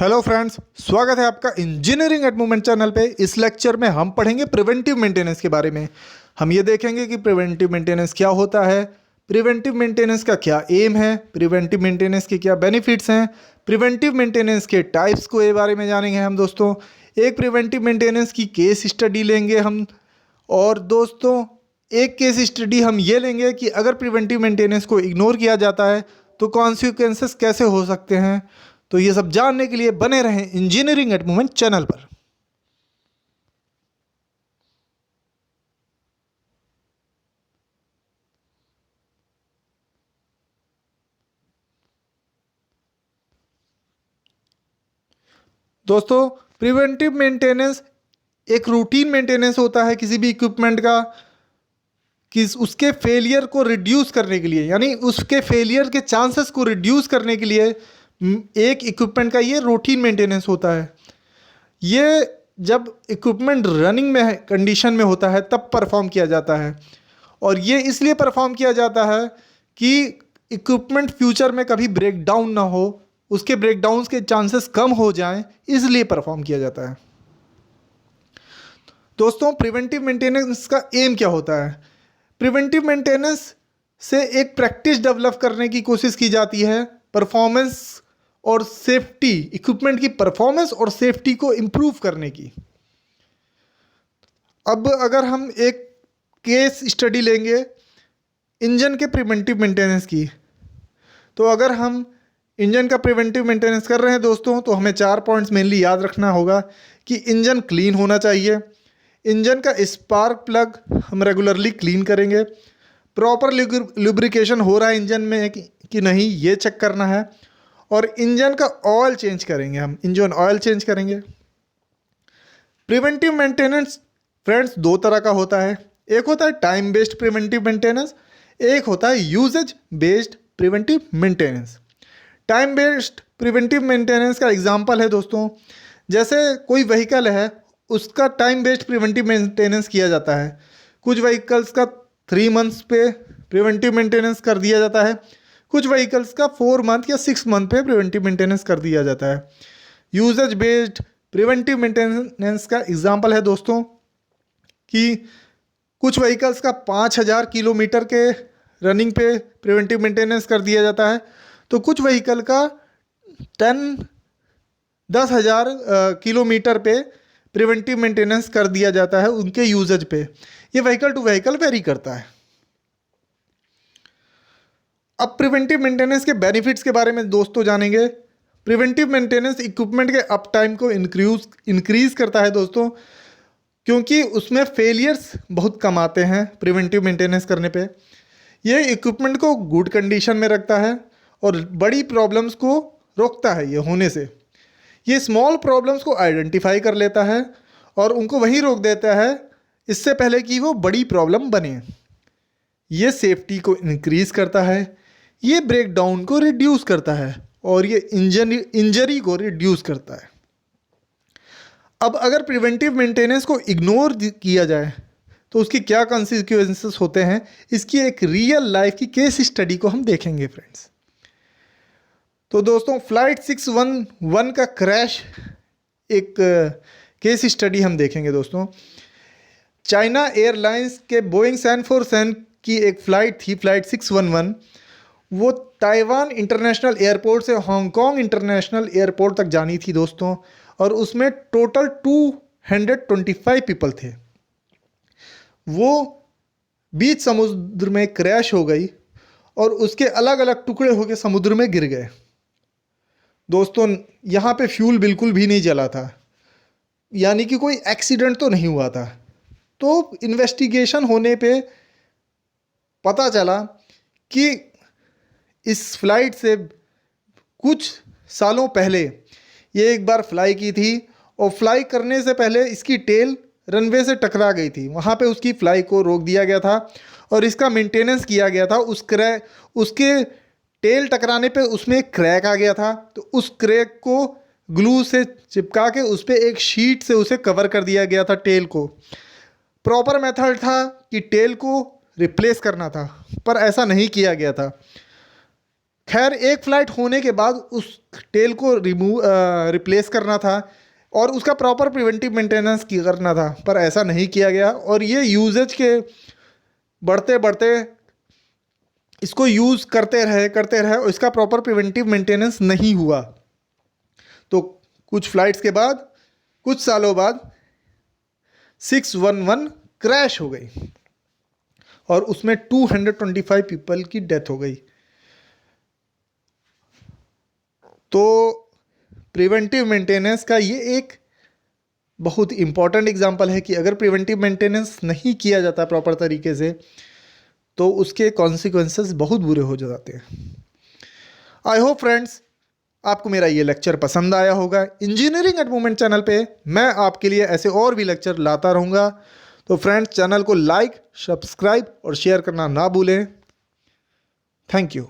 Hello friends, स्वागत है आपका इंजीनियरिंग एट मोमेंट चैनल पे। इस लेक्चर में हम पढ़ेंगे प्रिवेंटिव मेंटेनेंस के बारे में। हम ये देखेंगे कि प्रिवेंटिव मेंटेनेंस क्या होता है, प्रिवेंटिव मेंटेनेंस का क्या एम है, प्रिवेंटिव मेंटेनेंस के क्या बेनिफिट्स हैं, प्रिवेंटिव मेंटेनेंस के टाइप्स को ये बारे में जानेंगे हम दोस्तों। एक प्रिवेंटिव मेंटेनेंस की केस स्टडी लेंगे हम। और दोस्तों, एक केस स्टडी हम ये लेंगे कि अगर प्रिवेंटिव मेंटेनेंस को इग्नोर किया जाता है तो कॉन्सिक्वेंसेस कैसे हो सकते हैं। तो ये सब जानने के लिए बने रहें इंजीनियरिंग एट मोमेंट चैनल पर। दोस्तों, प्रिवेंटिव मेंटेनेंस एक रूटीन मेंटेनेंस होता है किसी भी इक्विपमेंट का, कि उसके फेलियर को रिड्यूस करने के लिए, यानी उसके फेलियर के चांसेस को रिड्यूस करने के लिए एक इक्विपमेंट का ये रूटीन मेंटेनेंस होता है। ये जब इक्विपमेंट रनिंग में कंडीशन में होता है तब परफॉर्म किया जाता है। और ये इसलिए परफॉर्म किया जाता है कि इक्विपमेंट फ्यूचर में कभी ब्रेक डाउन ना हो, उसके ब्रेक डाउन के चांसेस कम हो जाएं, इसलिए परफॉर्म किया जाता है। दोस्तों, प्रिवेंटिव मेंटेनेंस का एम क्या होता है? प्रिवेंटिव मेंटेनेंस से एक प्रैक्टिस डेवलप करने की कोशिश की जाती है परफॉर्मेंस और सेफ्टी, इक्विपमेंट की परफॉर्मेंस और सेफ्टी को इम्प्रूव करने की। अब अगर हम एक केस स्टडी लेंगे इंजन के प्रिवेंटिव मेंटेनेंस की, तो अगर हम इंजन का प्रिवेंटिव मेंटेनेंस कर रहे हैं दोस्तों, तो हमें 4 पॉइंट्स मेनली याद रखना होगा कि इंजन क्लीन होना चाहिए, इंजन का स्पार्क प्लग हम रेगुलरली क्लीन करेंगे, प्रॉपर लुब्रिकेशन हो रहा है इंजन में कि नहीं, ये चेक करना है, और इंजन का ऑयल चेंज करेंगे, हम इंजन ऑयल चेंज करेंगे। प्रिवेंटिव मेंटेनेंस फ्रेंड्स दो तरह का होता है, एक होता है टाइम बेस्ड प्रिवेंटिव मेंटेनेंस, एक होता है usage based preventive maintenance. Time based preventive maintenance का एग्जांपल है दोस्तों, जैसे कोई व्हीकल है, उसका टाइम बेस्ड प्रिवेंटिव मेंटेनेंस किया जाता है। कुछ व्हीकल्स का 3 मंथ्स पे प्रिवेंटिव मेंटेनेंस कर दिया जाता है, कुछ व्हीकल्स का 4 मंथ या 6 मंथ पे प्रिवेंटिव मेंटेनेंस कर दिया जाता है। यूजेज बेस्ड प्रिवेंटिव मेंटेनेंस का एग्जांपल है दोस्तों कि कुछ व्हीकल्स का 5000 किलोमीटर के रनिंग पे प्रिवेंटिव मेंटेनेंस कर दिया जाता है, तो कुछ व्हीकल का 10,000 किलोमीटर पे प्रिवेंटिव मेंटेनेंस कर दिया जाता है उनके यूजेज पे। ये व्हीकल टू व्हीकल वेरी करता है। अब प्रिवेंटिव मेंटेनेंस के बेनिफिट्स के बारे में दोस्तों जानेंगे। प्रिवेंटिव मेंटेनेंस इक्विपमेंट के अप टाइम को इंक्रीज करता है दोस्तों, क्योंकि उसमें फेलियर्स बहुत कम आते हैं प्रिवेंटिव मेंटेनेंस करने पे। ये इक्विपमेंट को गुड कंडीशन में रखता है और बड़ी प्रॉब्लम्स को रोकता है ये होने से। ये स्मॉल प्रॉब्लम्स को आइडेंटिफाई कर लेता है और उनको वहीं रोक देता है इससे पहले कि वो बड़ी प्रॉब्लम बने। ये सेफ्टी को इंक्रीज करता है, ये ब्रेक डाउन को रिड्यूस करता है, और ये इंजरी को रिड्यूस करता है। अब अगर प्रिवेंटिव मेंटेनेंस को इग्नोर किया जाए तो उसकी क्या कॉन्सिक्वेंसेस होते हैं, इसकी एक रियल लाइफ की केस स्टडी को हम देखेंगे फ्रेंड्स। तो दोस्तों, फ्लाइट 611 का क्रैश एक केस स्टडी हम देखेंगे दोस्तों। चाइना एयरलाइंस के बोइंग 747 की एक फ़्लाइट थी, फ़्लाइट 611। वो ताइवान इंटरनेशनल एयरपोर्ट से हांगकांग इंटरनेशनल एयरपोर्ट तक जानी थी दोस्तों, और उसमें टोटल 225 पीपल थे। वो बीच समुद्र में क्रैश हो गई और उसके अलग अलग टुकड़े होकर समुद्र में गिर गए दोस्तों। यहाँ पे फ्यूल बिल्कुल भी नहीं जला था, यानी कि कोई एक्सीडेंट तो नहीं हुआ था। तो इन्वेस्टिगेशन होने पे पता चला कि इस फ्लाइट से कुछ सालों पहले ये एक बार फ्लाई की थी, और फ्लाई करने से पहले इसकी टेल रनवे से टकरा गई थी। वहाँ पे उसकी फ्लाई को रोक दिया गया था और इसका मेंटेनेंस किया गया था। उसके टेल टकराने पे उसमें एक क्रैक आ गया था, तो उस क्रैक को ग्लू से चिपका के उस पर एक शीट से उसे कवर कर दिया गया था टेल को। प्रॉपर मेथड था कि टेल को रिप्लेस करना था, पर ऐसा नहीं किया गया था। खैर एक फ़्लाइट होने के बाद उस टेल को रिप्लेस करना था और उसका प्रॉपर प्रिवेंटिव मेंटेनेंस करना था, पर ऐसा नहीं किया गया और ये यूजेज के बढ़ते बढ़ते इसको यूज़ करते रहे और इसका प्रॉपर प्रिवेंटिव मेंटेनेंस नहीं हुआ। तो कुछ फ्लाइट्स के बाद, कुछ सालों बाद 611 क्रैश हो गई और उसमें 225 पीपल की डेथ हो गई। तो प्रिवेंटिव मेंटेनेंस का ये एक बहुत इंपॉर्टेंट एग्जांपल है कि अगर प्रिवेंटिव मेंटेनेंस नहीं किया जाता प्रॉपर तरीके से तो उसके कॉन्सिक्वेंसेस बहुत बुरे हो जाते हैं। आई होप फ्रेंड्स आपको मेरा ये लेक्चर पसंद आया होगा। इंजीनियरिंग एट मोमेंट चैनल पे मैं आपके लिए ऐसे और भी लेक्चर लाता रहूँगा। तो फ्रेंड्स चैनल को लाइक, सब्सक्राइब और शेयर करना ना भूलें। Thank you.